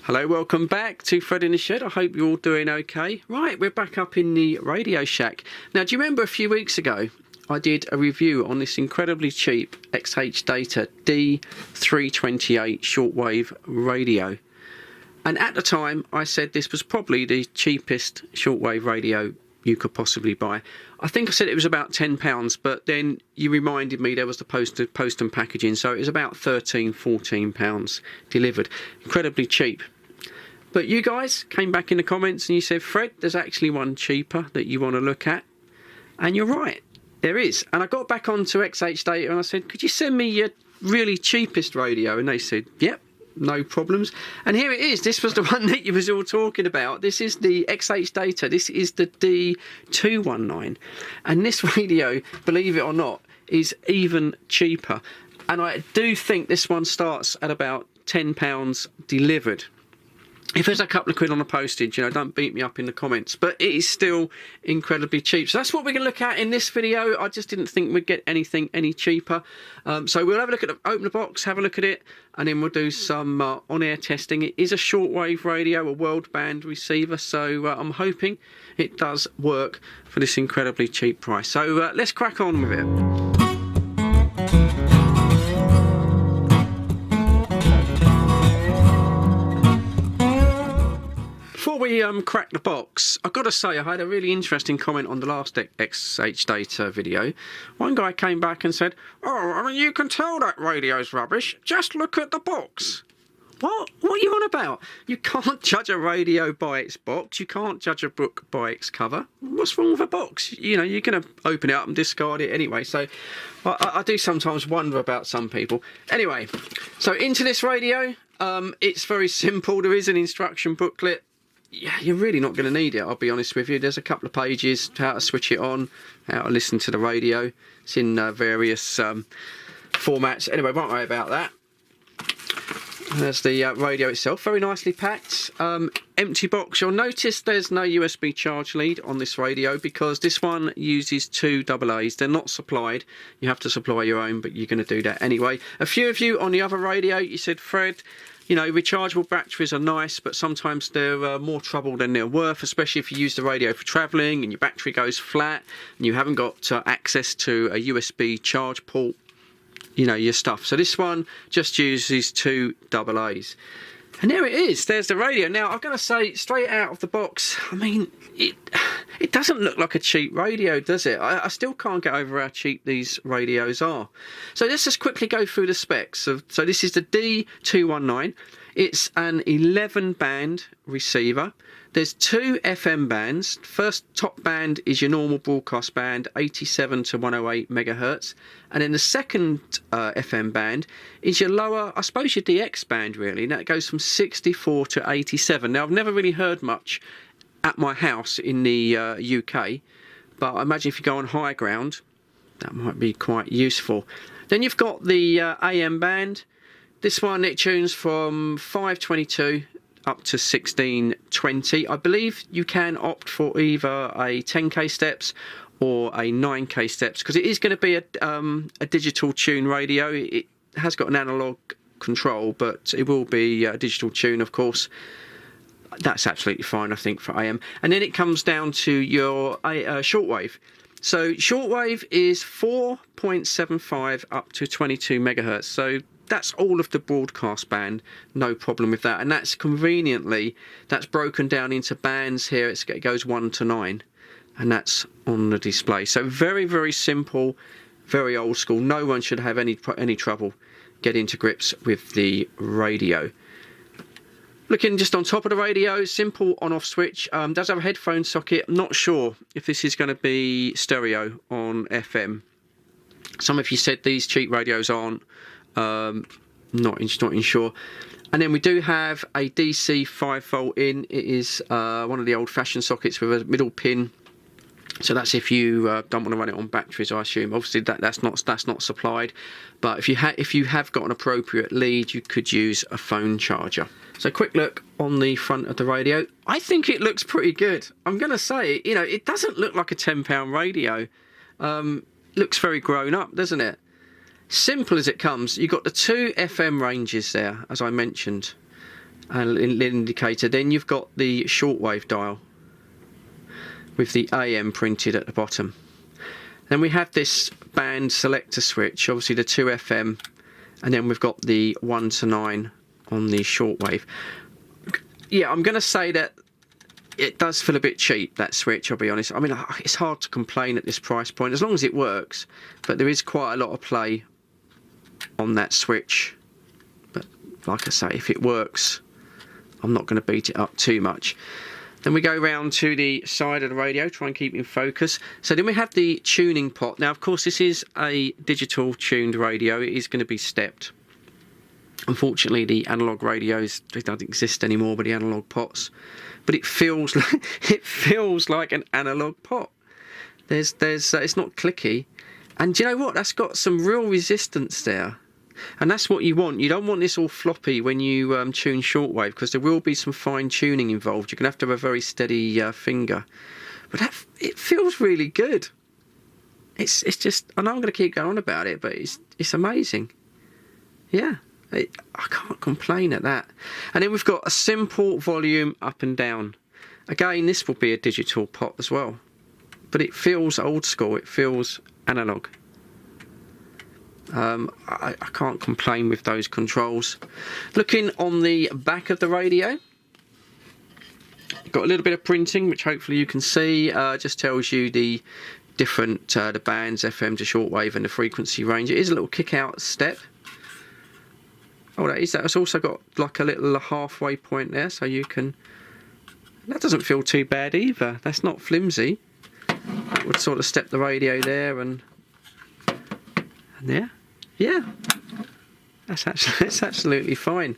Hello, welcome back to Fred in the Shed. I hope you're all doing okay. Right, we're back up in the Radio Shack. Now, do you remember a few weeks ago I did a review on this incredibly cheap XHDATA D-219 shortwave radio? And at the time, I said this was probably the cheapest shortwave radio you could possibly buy. I think I said it was about £10, but then you reminded me there was the post and packaging, so it was about £13–14 delivered. Incredibly cheap. But you guys came back in the comments and you said, Fred, there's actually one cheaper that you want to look at. And you're right, there is. And I got back onto XHDATA and I said, could you send me your really cheapest radio? And they said, yep. No problems. And here it is. This was the one that you was all talking about. This is the XHDATA. This is the D-219. And this radio, believe it or not, is even cheaper. And I do think this one starts at about £10 delivered. If there's a couple of quid on the postage, you know, don't beat me up in the comments. But it is still incredibly cheap. So that's what we're going to look at in this video. I just didn't think we'd get anything any cheaper. So we'll have a look at open the box, have a look at it, and then we'll do some on-air testing. It is a shortwave radio, a world band receiver. So I'm hoping it does work for this incredibly cheap price. So let's crack on with it. Before we crack the box, I've got to say I had a really interesting comment on the last XHDATA video. One guy came back and said, oh, I mean, you can tell that radio's rubbish. Just look at the box. What are you on about? You can't judge a radio by its box. You can't judge a book by its cover. What's wrong with a box? You know, you're going to open it up and discard it anyway. So I do sometimes wonder about some people. Anyway, so into this radio. It's very simple. There is an instruction booklet. Yeah, you're really not going to need it, I'll be honest with you. There's a couple of pages, how to switch it on, how to listen to the radio. It's in various formats. Anyway, won't worry about that. There's the radio itself, very nicely packed. Empty box. You'll notice there's no USB charge lead on this radio because this one uses two AA's. They're not supplied. You have to supply your own, but you're going to do that anyway. A few of you on the other radio, you said, Fred, you know, rechargeable batteries are nice, but sometimes they're more trouble than they're worth, especially if you use the radio for travelling and your battery goes flat and you haven't got access to a USB charge port, you know, your stuff. So this one just uses two AA's. And there it is. There's the radio. Now, I'm going to say straight out of the box, I mean, it doesn't look like a cheap radio, does it? I still can't get over how cheap these radios are. So let's just quickly go through the specs. So this is the D-219. It's an 11-band receiver. There's two FM bands. First top band is your normal broadcast band, 87 to 108 megahertz. And then the second FM band is your lower, I suppose your DX band really. Now it goes from 64 to 87. Now I've never really heard much at my house in the UK, but I imagine if you go on high ground, that might be quite useful. Then you've got the AM band. This one, it tunes from 522 up to 1620. I believe you can opt for either a 10k steps or a 9k steps because it is going to be a digital tune radio. It has got an analog control, but it will be a digital tune, of course. That's absolutely fine, I think, for AM. And then it comes down to your shortwave. So shortwave is 4.75 up to 22 megahertz. So that's all of the broadcast band, no problem with that. And that's conveniently, that's broken down into bands here. It goes 1 to 9, and that's on the display. So very, very simple, very old school. No one should have any trouble getting to grips with the radio. Looking just on top of the radio, simple on-off switch. Does have a headphone socket. I'm not sure if this is going to be stereo on FM. Some of you said these cheap radios aren't. Not sure. And then we do have a DC 5V in. It is one of the old-fashioned sockets with a middle pin. So that's if you don't want to run it on batteries, I assume. Obviously that's not supplied. But if you have got an appropriate lead, you could use a phone charger. So quick look on the front of the radio. I think it looks pretty good. I'm going to say, you know, it doesn't look like a £10 radio. Looks very grown up, doesn't it? Simple as it comes. You've got the two FM ranges there, as I mentioned. indicator. Then you've got the shortwave dial with the AM printed at the bottom. Then we have this band selector switch, obviously the 2 FM, and then we've got the 1 to 9 on the shortwave. Yeah, I'm going to say that it does feel a bit cheap, that switch, I'll be honest. I mean, it's hard to complain at this price point, as long as it works, but there is quite a lot of play on that switch. But like I say, if it works, I'm not going to beat it up too much. Then we go round to the side of the radio, try and keep in focus. So then we have the tuning pot. Now, of course, this is a digital tuned radio. It is going to be stepped. Unfortunately, the analogue radios, they don't exist anymore, but the analogue pots. But it feels like an analogue pot. It's not clicky. And do you know what? That's got some real resistance there. And that's what you want. You don't want this all floppy when you tune shortwave, because there will be some fine tuning involved. You're going to have a very steady finger. But it feels really good. It's just, I know I'm going to keep going on about it, but it's amazing. Yeah, I can't complain at that. And then we've got a simple volume up and down. Again, this will be a digital pot as well. But it feels old school. It feels analogue. I can't complain with those controls. Looking on the back of the radio, got a little bit of printing, which hopefully you can see. Just tells you the different the bands, FM to shortwave, and the frequency range. It is a little kick-out step. Oh, that is that. It's also got like a little halfway point there, so you can. That doesn't feel too bad either. That's not flimsy. That would sort of step the radio there and there. Yeah, that's absolutely fine.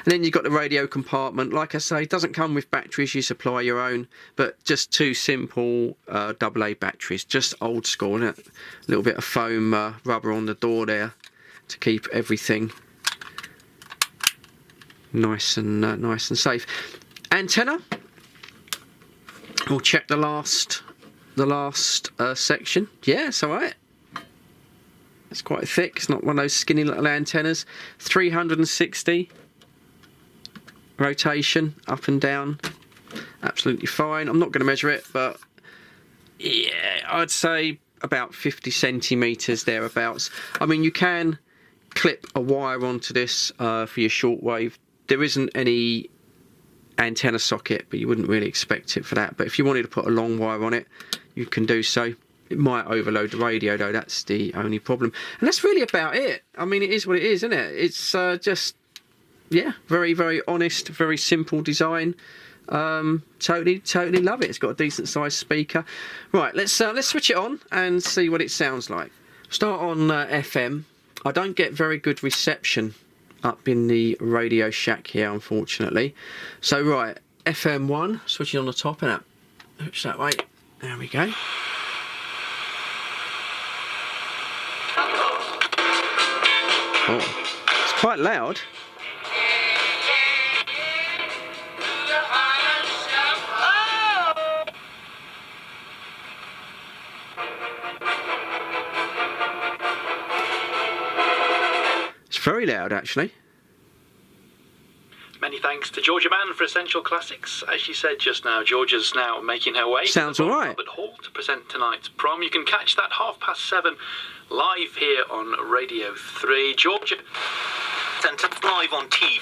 And then you've got the radio compartment. Like I say, it doesn't come with batteries. You supply your own, but just two simple AA batteries, just old school, isn't it? A little bit of foam rubber on the door there to keep everything nice and safe. Antenna. We'll check the last section. Yeah, it's all right. It's quite thick. It's not one of those skinny little antennas. 360 rotation up and down. Absolutely fine. I'm not going to measure it, but yeah, I'd say about 50 centimetres thereabouts. I mean, you can clip a wire onto this for your shortwave. There isn't any antenna socket, but you wouldn't really expect it for that. But if you wanted to put a long wire on it, you can do so. It might overload the radio though, that's the only problem. And that's really about it. I mean, it is what it is, isn't it? It's just, yeah, very, very honest, very simple design. Totally love it. It's got a decent sized speaker. Right, let's switch it on and see what it sounds like. Start on FM. I don't get very good reception up in the Radio Shack here, unfortunately. So right, FM1, switching on the top and up. Oops, that way. There we go. Oh, it's quite loud. It's very loud, actually. Many thanks to Georgia Mann for Essential Classics. As she said just now, Georgia's now making her way Sounds to the all right. Albert Hall to present tonight's prom. You can catch that 7:30 live here on Radio 3. Georgia sentenced live on TV.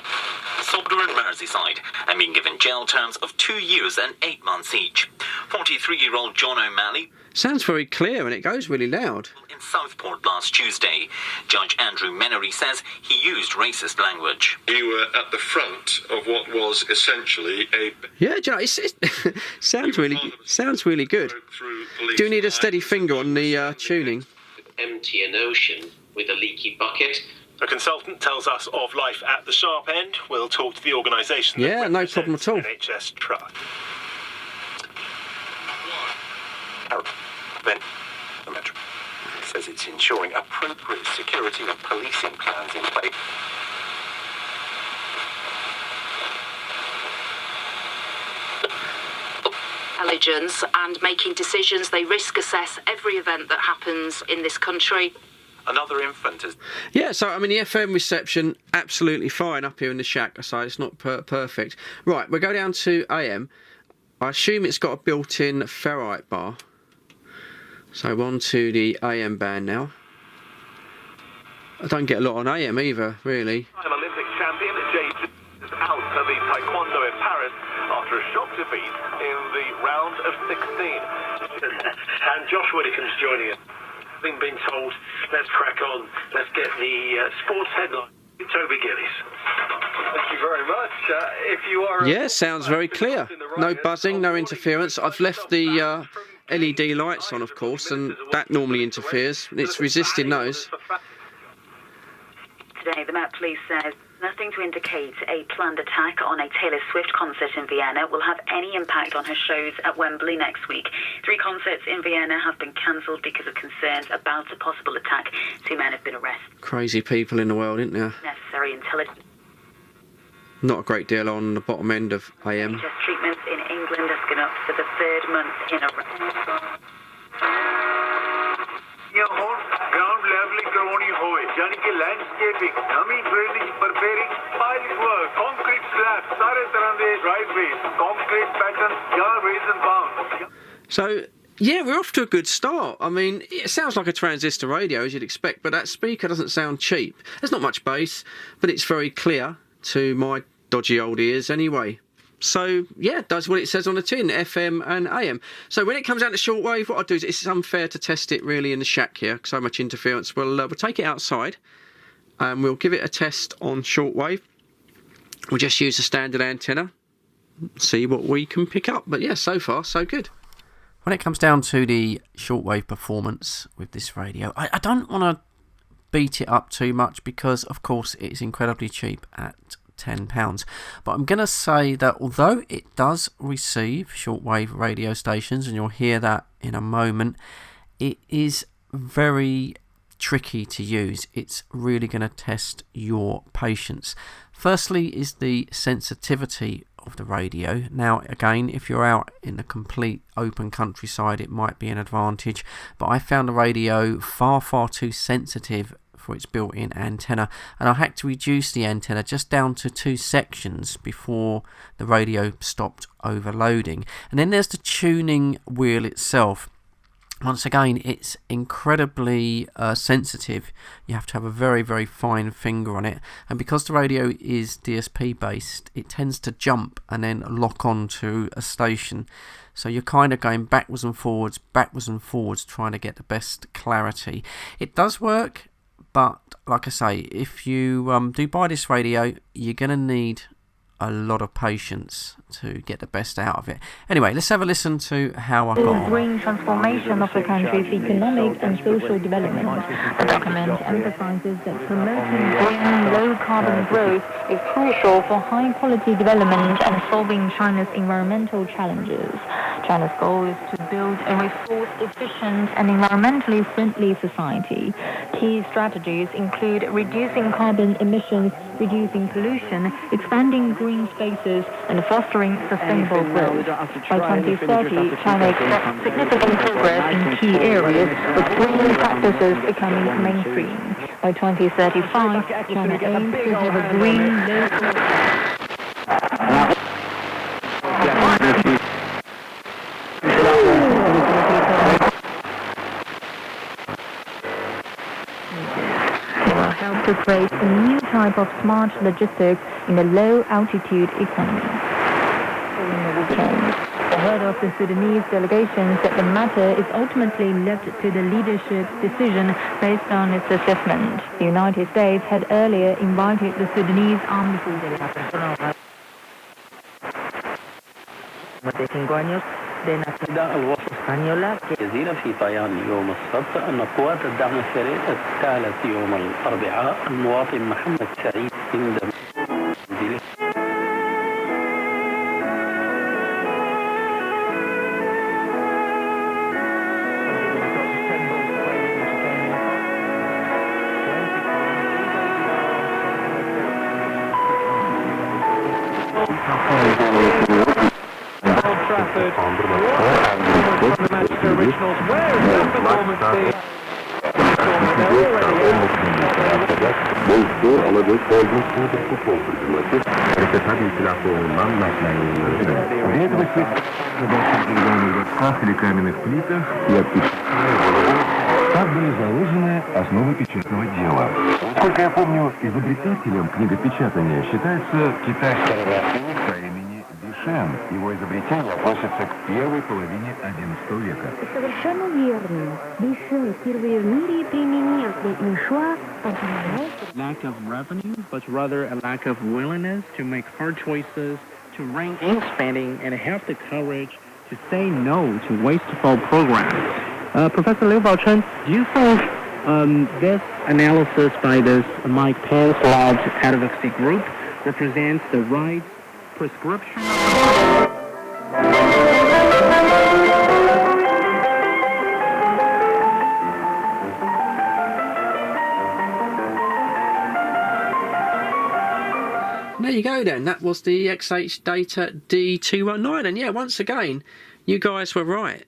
Sodder and Merseyside and being given jail terms of 2 years and 8 months each. 43-year-old John O'Malley Sounds very clear and it goes really loud. in Southport last Tuesday. Judge Andrew Menery says he used racist language. You were at the front of what was essentially a... Yeah, do you know, it sounds really good. Do you need a steady finger on the tuning? Empty an ocean with a leaky bucket. A consultant tells us of life at the sharp end. We'll talk to the organisation. Yeah, no problem at all. NHS Trust. The Metro says it's ensuring appropriate security and policing plans in place. Intelligence and making decisions. They risk assess every event that happens in this country. Another infant has... Yeah, so, I mean, the FM reception, absolutely fine up here in the shack. I say it's not perfect. Right, we'll go down to AM. I assume it's got a built-in ferrite bar. So on to the AM band now. I don't get a lot on AM either, really. Olympic champion Jade is out of the taekwondo in Paris after a shock defeat in the round of 16. And Josh Whittaker's joining us. Having been told, let's crack on, let's get the sports headline. Toby Gillies. Thank you very much. If you are... Yeah, sounds very clear. No buzzing, no interference. I've left the LED lights on, of course, and that normally interferes. It's resisting those. Today, the Met Police says nothing to indicate a planned attack on a Taylor Swift concert in Vienna will have any impact on her shows at Wembley next week. 3 concerts in Vienna have been cancelled because of concerns about a possible attack. 2 men have been arrested. Crazy people in the world, isn't there? Necessary intelligence. Not a great deal on the bottom end of AM. Just treatments in England has gone up for the 3rd month in a row. ground leveling करवानी होए यानी कि landscaping नमी drainage preparing pilot work concrete slabs सारे तरह दे driveways concrete pattern या raise and bound. So yeah, we're off to a good start. I mean, it sounds like a transistor radio as you'd expect, but that speaker doesn't sound cheap. There's not much bass, but it's very clear to my dodgy old ears anyway. So, yeah, does what it says on the tin, FM and AM. So when it comes down to shortwave, what I'll do is it's unfair to test it really in the shack here, so much interference. We'll take it outside and we'll give it a test on shortwave. We'll just use a standard antenna, see what we can pick up. But yeah, so far, so good. When it comes down to the shortwave performance with this radio, I don't want to beat it up too much because, of course, it's incredibly cheap at £10. But I'm going to say that although it does receive shortwave radio stations, and you'll hear that in a moment, it is very tricky to use. It's really going to test your patience. Firstly is the sensitivity of the radio. Now again, if you're out in the complete open countryside, it might be an advantage, but I found the radio far too sensitive for its built-in antenna, and I had to reduce the antenna just down to 2 sections before the radio stopped overloading. And then there's the tuning wheel itself. Once again, it's incredibly sensitive. You have to have a very fine finger on it, and because the radio is DSP based, it tends to jump and then lock on to a station, so you're kind of going backwards and forwards trying to get the best clarity. It does work, but like I say, if you do buy this radio, you're going to need a lot of patience to get the best out of it. Anyway, let's have a listen to how I got on. The green transformation of the country's economic and social development. The document emphasizes that promoting green, low-carbon growth is crucial for high-quality development and solving China's environmental challenges. China's goal is to build a resource-efficient and environmentally friendly society. Key strategies include reducing carbon emissions, reducing pollution, expanding green spaces, and fostering sustainable growth. By 2030, China expects significant progress in key areas, with green practices becoming mainstream. By 2035, China aims to have a green, to create a new type of smart logistics in a low-altitude economy. Following the weekend, the head of the Sudanese delegation said the matter is ultimately left to the leadership's decision based on its assessment. The United States had earlier invited the Sudanese armed forces. de nacionalidad الوسط española جزيرة في طيان يوم السبت أن قوات الدعم السريع اغتالت يوم الأربعاء المواطن محمد سعيد عند منزله. Trafford. What? The Manchester Originals. Where is that performance? Bolsu alacak olduğunuz futbol sürücüleri. Hareketler silah doğumdan кафеле каменных плитах и так были заложены основы печатного дела. Сколько я помню, изобретателем книгопечатания считается китайский ремесленник по имени Бишен. Его изобретение относится к первой половине XI века. Совершенно верно. Бишен впервые в мире применил для иншуа lack of revenue, but rather a lack of willingness to make hard choices, to rein in spending, and have the courage to say no to wasteful programs. Professor Liu Baochen, do you think this analysis by this Mike Pence-led advocacy group represents the right prescription? There you go then, that was the XHDATA D-219, and yeah, once again, you guys were right.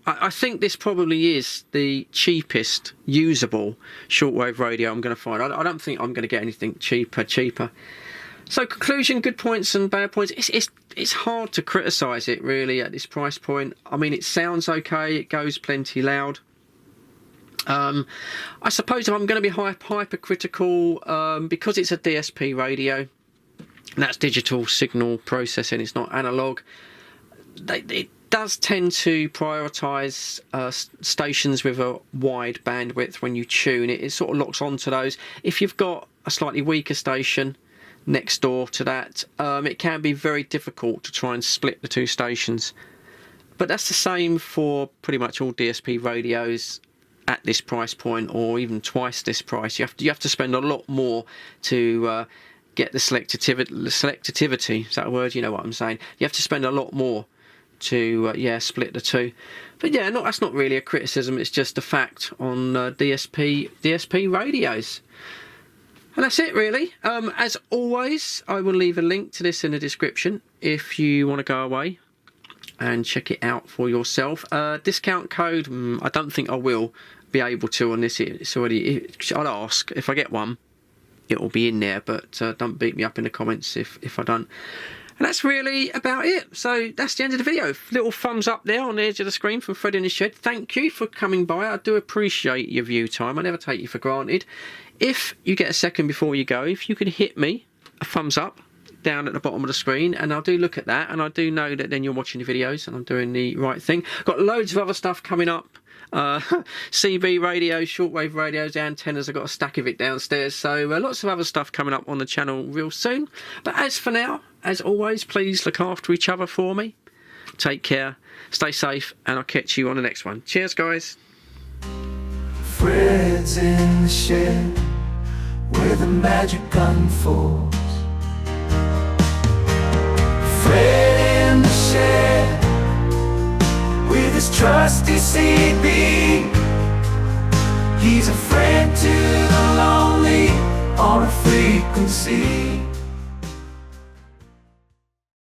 I think this probably is the cheapest usable shortwave radio I'm going to find. I don't think I'm going to get anything cheaper. So conclusion, good points and bad points. It's hard to criticise it really at this price point. I mean, it sounds okay, it goes plenty loud. I suppose if I'm going to be hypercritical, because it's a DSP radio, that's digital signal processing, it's not analog, it does tend to prioritise stations with a wide bandwidth when you tune it. It sort of locks onto those. If you've got a slightly weaker station next door to that, it can be very difficult to try and split the two stations. But that's the same for pretty much all DSP radios at this price point, or even twice this price. You have to spend a lot more to get the selectivity, is that a word? You know what I'm saying. You have to spend a lot more to split the two. But yeah, that's not really a criticism, it's just a fact on DSP radios. And that's it really. As always, I will leave a link to this in the description if you want to go away and check it out for yourself. Discount code, I don't think I will be able to on this. It's already, I'll ask if I get one, it will be in there, but don't beat me up in the comments if I don't. And that's really about it. So that's the end of the video. Little thumbs up there on the edge of the screen from Fred in the Shed. Thank you for coming by. I do appreciate your view time. I never take you for granted. If you get a second before you go, if you could hit me a thumbs up down at the bottom of the screen, and I do look at that, and I do know that then you're watching the videos and I'm doing the right thing. Got loads of other stuff coming up. CB radios, shortwave radios, antennas. I've got a stack of it downstairs, so lots of other stuff coming up on the channel real soon. But as for now, as always, please look after each other for me. Take care, stay safe, and I'll catch you on the next one. Cheers guys. Fred's in the shed where the magic unfolds. Fred in the shed with his trusty CB. He's a friend to the lonely on a frequency.